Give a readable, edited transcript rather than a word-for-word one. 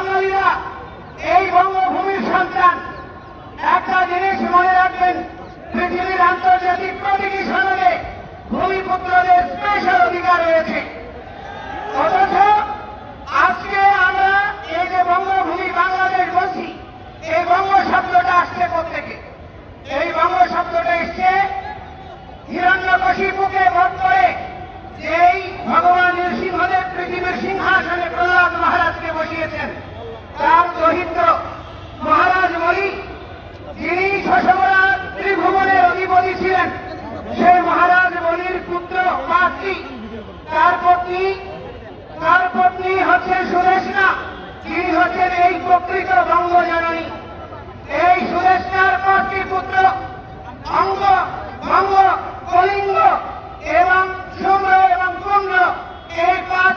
বাঙালিরা এই বঙ্গভূমির সন্তান। একটা জিনিস মনে রাখবেন, পৃথিবীর আন্তর্জাতিক প্রতিটি সনদে ভূমিপুত্রদের স্পেশাল অধিকার রয়েছে। অথচ আজকে আমরা এই যে বঙ্গভূমি বাংলাদেশ বলছি, এই বঙ্গ শব্দটা আসছে কোত্থেকে? এই বঙ্গ শব্দটা এসছে হিরণ্যকশিপুকে বধ করে যেই ভগবান নৃসিংহদেব পৃথিবীর সিংহাসনে প্রহ্লাদ মহারাজকে বসিয়েছেন, তার দহিত্র মহারাজ বলি, যিনি শশবরাজ ত্রিভুবনের অধিপতি ছিলেন, সেই মহারাজ বলির পুত্র পাত্রী, তার পত্নী হচ্ছে সুদেশনা, যিনি হচ্ছেন এই প্রকৃত বঙ্গজননী। এই সুদেশনার পাঁচটি পুত্র অঙ্গ, ভঙ্গ, কলিঙ্গ এবং শুম্র এবং কুম্র, এই 5